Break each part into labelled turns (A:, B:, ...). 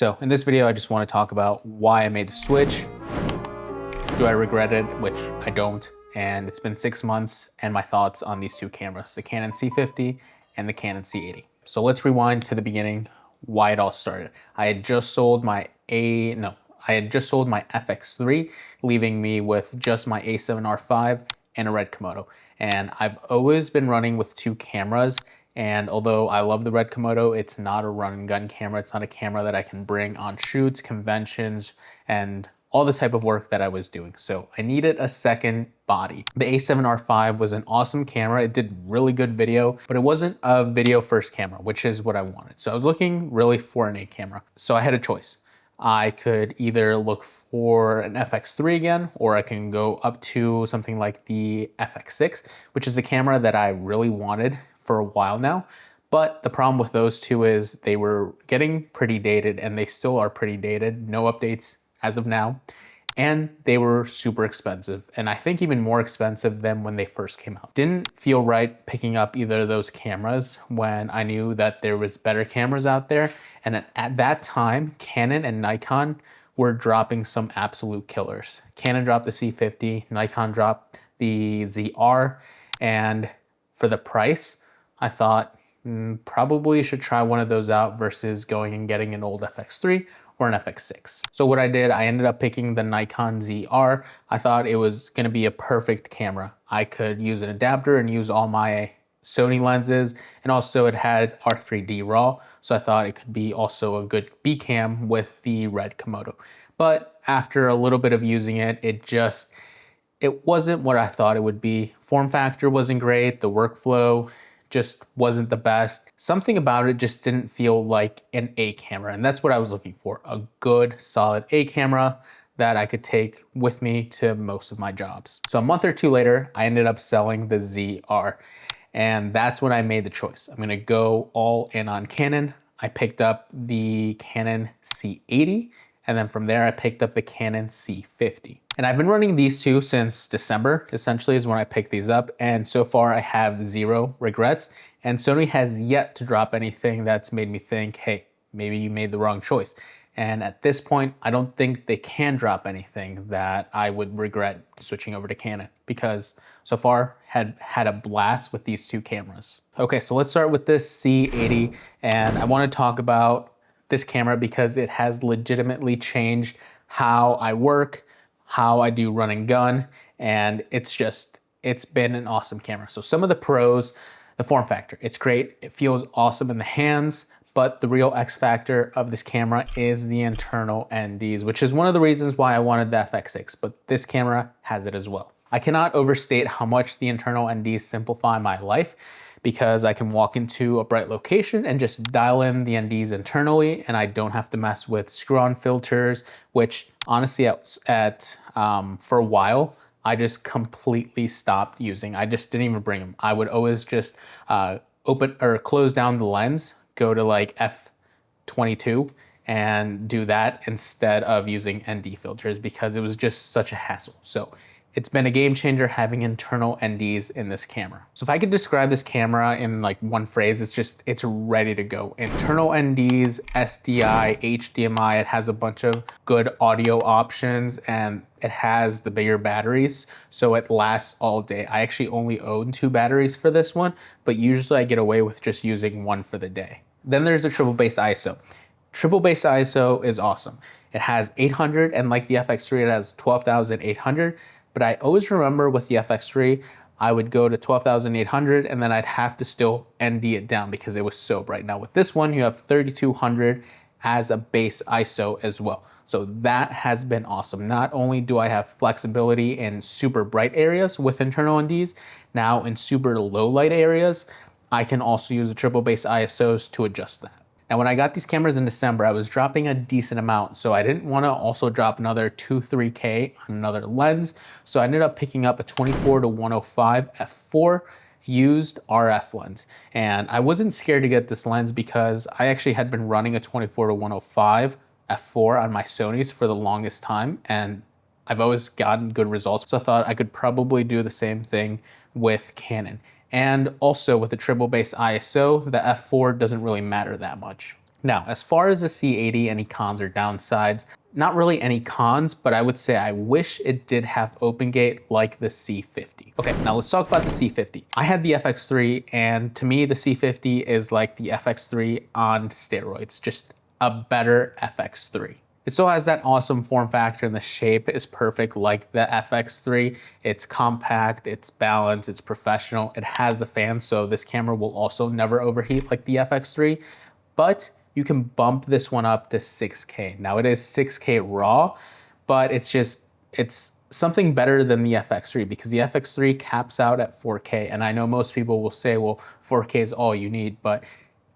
A: So in this video, I just want to talk about why I made the switch. Do I regret it? Which I don't. And it's been 6 months, and my thoughts on these two cameras, the Canon C50 and the Canon C80. So let's rewind to the beginning, why it all started. I had just sold my FX3, leaving me with just my A7R5 and a red Komodo. And I've always been running with two cameras. And although I love the red Komodo, it's not a run and gun camera. It's not a camera that I can bring on shoots, conventions, and all the type of work that I was doing. So I needed a second body. The A7R5 was an awesome camera. It did really good video, but it wasn't a video first camera, which is what I wanted. So I was looking really for an A camera. So I had a choice. I could either look for an FX3 again, or I can go up to something like the FX6, which is a camera that I really wanted for a while now. But the problem with those two is they were getting pretty dated, and they still are pretty dated. No updates as of now. And they were super expensive, and I think even more expensive than when they first came out. Didn't feel right picking up either of those cameras when I knew that there was better cameras out there. And at that time, Canon and Nikon were dropping some absolute killers. Canon dropped the C50, Nikon dropped the ZR, and for the price, I thought probably should try one of those out versus going and getting an old FX3 or an FX6. So what I did, I ended up picking the Nikon ZR. I thought it was gonna be a perfect camera. I could use an adapter and use all my Sony lenses, and also it had R3D RAW, so I thought it could be also a good B cam with the red Komodo. But after a little bit of using it, it wasn't what I thought it would be. Form factor wasn't great, the workflow just wasn't the best. Something about it just didn't feel like an A camera, and that's what I was looking for, a good, solid A camera that I could take with me to most of my jobs. So a month or two later, I ended up selling the ZR, and that's when I made the choice. I'm gonna go all in on Canon. I picked up the Canon C80, and then from there, I picked up the Canon C50. And I've been running these two since December, essentially is when I picked these up. And so far I have zero regrets. And Sony has yet to drop anything that's made me think, hey, maybe you made the wrong choice. And at this point, I don't think they can drop anything that I would regret switching over to Canon, because so far had a blast with these two cameras. Okay, so let's start with this C80. And I wanna talk about this camera because it has legitimately changed how I work, how I do run and gun, and it's been an awesome camera. So some of the pros, the form factor, it's great. It feels awesome in the hands, but the real X factor of this camera is the internal NDs, which is one of the reasons why I wanted the FX6, but this camera has it as well. I cannot overstate how much the internal NDs simplify my life, because I can walk into a bright location and just dial in the NDs internally, and I don't have to mess with screw-on filters, which honestly for a while, I just completely stopped using. I just didn't even bring them. I would always just open or close down the lens, go to like F22 and do that instead of using ND filters, because it was just such a hassle. So it's been a game changer having internal NDs in this camera. So if I could describe this camera in like one phrase, it's ready to go. Internal NDs, SDI, HDMI, it has a bunch of good audio options, and it has the bigger batteries, so it lasts all day. I actually only own 2 batteries for this one, but usually I get away with just using one for the day. Then there's the triple base ISO. Triple base ISO is awesome. It has 800, and like the FX3, it has 12,800. But I always remember with the FX3, I would go to 12,800 and then I'd have to still ND it down because it was so bright. Now with this one, you have 3,200 as a base ISO as well. So that has been awesome. Not only do I have flexibility in super bright areas with internal NDs, now in super low light areas, I can also use the triple base ISOs to adjust that. Now, when I got these cameras in December, I was dropping a decent amount, so I didn't want to also drop another 2-3K on another lens. So I ended up picking up a 24-105 f4 used RF lens. And I wasn't scared to get this lens because I actually had been running a 24-105 f4 on my Sonys for the longest time, and I've always gotten good results. So I thought I could probably do the same thing with Canon. And also with the triple base ISO, the f4 doesn't really matter that much. Now, as far as the C80, any cons or downsides? Not really any cons, but I would say I wish it did have open gate like the C50. Okay, now let's talk about the C50. I had the FX3, and to me, the C50 is like the FX3 on steroids, just a better FX3. It still has that awesome form factor, and the shape is perfect like the FX3. It's compact, it's balanced, it's professional. It has the fan, so this camera will also never overheat like the FX3, but you can bump this one up to 6K. Now it is 6K raw, but it's something better than the FX3 because the FX3 caps out at 4K. And I know most people will say, well, 4K is all you need, but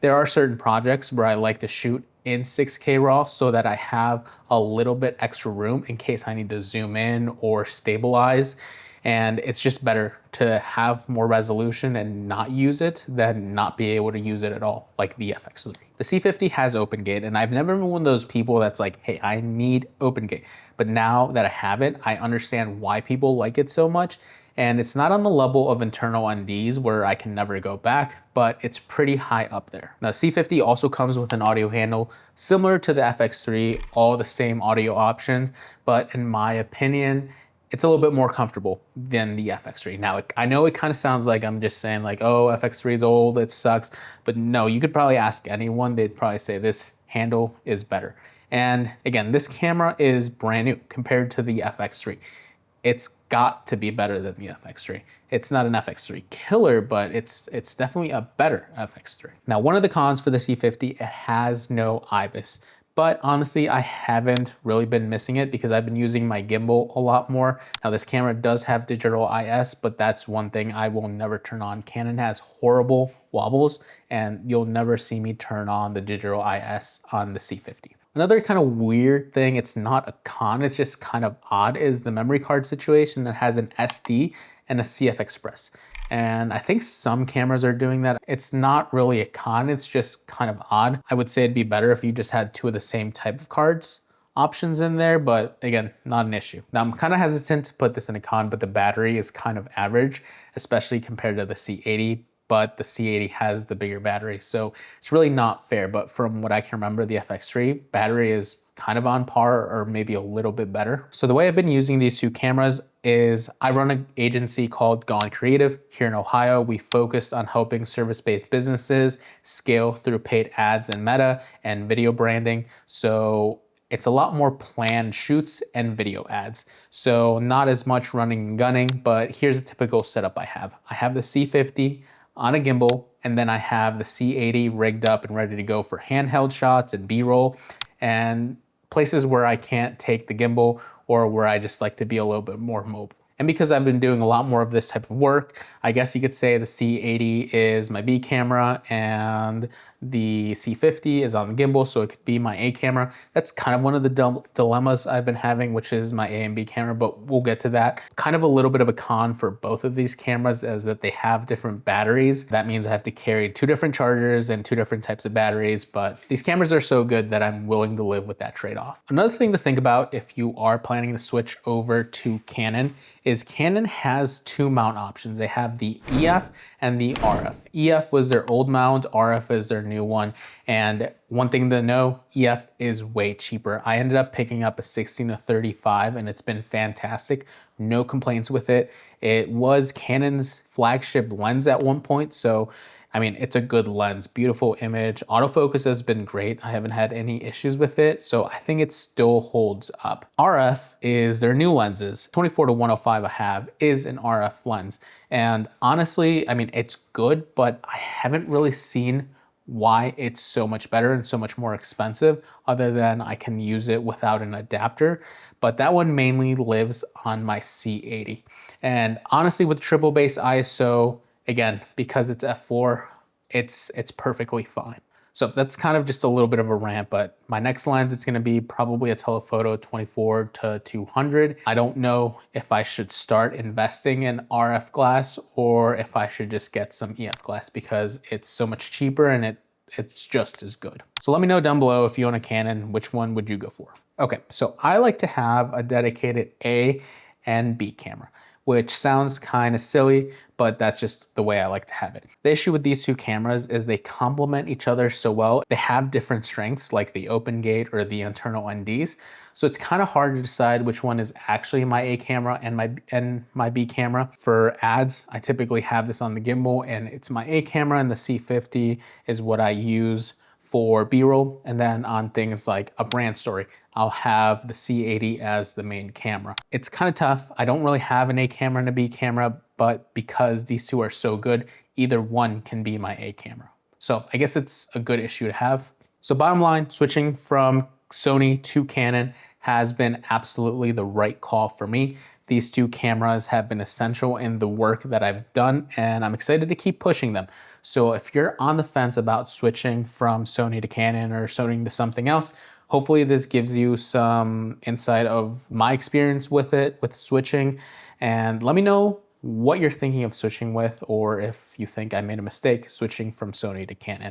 A: there are certain projects where I like to shoot in 6K raw so that I have a little bit extra room in case I need to zoom in or stabilize. And it's just better to have more resolution and not use it than not be able to use it at all, like the FX3. The C50 has open gate, and I've never been one of those people that's like, hey, I need open gate. But now that I have it, I understand why people like it so much. And it's not on the level of internal NDs where I can never go back, but it's pretty high up there. Now, C50 also comes with an audio handle similar to the FX3, all the same audio options, but in my opinion, it's a little bit more comfortable than the FX3. Now, I know it kind of sounds like I'm just saying like, oh, FX3 is old, it sucks. But no, you could probably ask anyone, they'd probably say this handle is better. And again, this camera is brand new compared to the FX3. It's got to be better than the FX3. It's not an FX3 killer, but it's definitely a better FX3. Now, one of the cons for the C50, it has no IBIS. But honestly, I haven't really been missing it because I've been using my gimbal a lot more. Now this camera does have digital IS, but that's one thing I will never turn on. Canon has horrible wobbles, and you'll never see me turn on the digital IS on the C50. Another kind of weird thing, it's not a con, it's just kind of odd, is the memory card situation that has an SD and a CF Express. And I think some cameras are doing that. It's not really a con, it's just kind of odd. I would say it'd be better if you just had two of the same type of cards options in there, but again, not an issue. Now I'm kind of hesitant to put this in a con, but the battery is kind of average, especially compared to the C80, but the C80 has the bigger battery. So it's really not fair, but from what I can remember, the FX3 battery is kind of on par or maybe a little bit better. So the way I've been using these two cameras is I run an agency called Gone Creative here in Ohio. We focused on helping service-based businesses scale through paid ads and meta and video branding. So it's a lot more planned shoots and video ads. So not as much running and gunning, but here's a typical setup I have. I have the C50 on a gimbal, and then I have the C80 rigged up and ready to go for handheld shots and B-roll and places where I can't take the gimbal or where I just like to be a little bit more mobile. And because I've been doing a lot more of this type of work, I guess you could say the C80 is my B camera and the C50 is on the gimbal, so it could be my A camera. That's kind of one of the dilemmas I've been having, which is my A and B camera, but we'll get to that. Kind of a little bit of a con for both of these cameras is that they have different batteries. That means I have to carry two different chargers and two different types of batteries, but these cameras are so good that I'm willing to live with that trade-off. Another thing to think about if you are planning to switch over to Canon is Canon has two mount options. They have the EF and the RF. EF was their old mount, RF is their new one. And one thing to know, EF is way cheaper. I ended up picking up a 16-35 and it's been fantastic. No complaints with it. It was Canon's flagship lens at one point, so I mean, it's a good lens, beautiful image. Autofocus has been great. I haven't had any issues with it, so I think it still holds up. RF is their new lenses. 24-105 I have is an RF lens. And honestly, I mean, it's good, but I haven't really seen why it's so much better and so much more expensive other than I can use it without an adapter. But that one mainly lives on my C80. And honestly, with triple base ISO, again, because it's f4, it's perfectly fine. So that's kind of just a little bit of a rant, but my next lens, it's gonna be probably a telephoto 24-200. I don't know if I should start investing in RF glass or if I should just get some EF glass because it's so much cheaper and it's just as good. So let me know down below if you own a Canon, which one would you go for? Okay, so I like to have a dedicated A and B camera. which sounds kind of silly, but that's just the way I like to have it. The issue with these two cameras is they complement each other so well. They have different strengths like the open gate or the internal NDs. So it's kind of hard to decide which one is actually my A camera and my B camera. For ads, I typically have this on the gimbal and it's my A camera, and the C50 is what I use for B-roll. And then on things like a brand story, I'll have the C80 as the main camera. It's kind of tough. I don't really have an A camera and a B camera, but because these two are so good, either one can be my A camera. So I guess it's a good issue to have. So bottom line, switching from Sony to Canon has been absolutely the right call for me. These two cameras have been essential in the work that I've done, and I'm excited to keep pushing them. So if you're on the fence about switching from Sony to Canon or Sony to something else, hopefully this gives you some insight of my experience with it, with switching, and let me know what you're thinking of switching with, or if you think I made a mistake switching from Sony to Canon.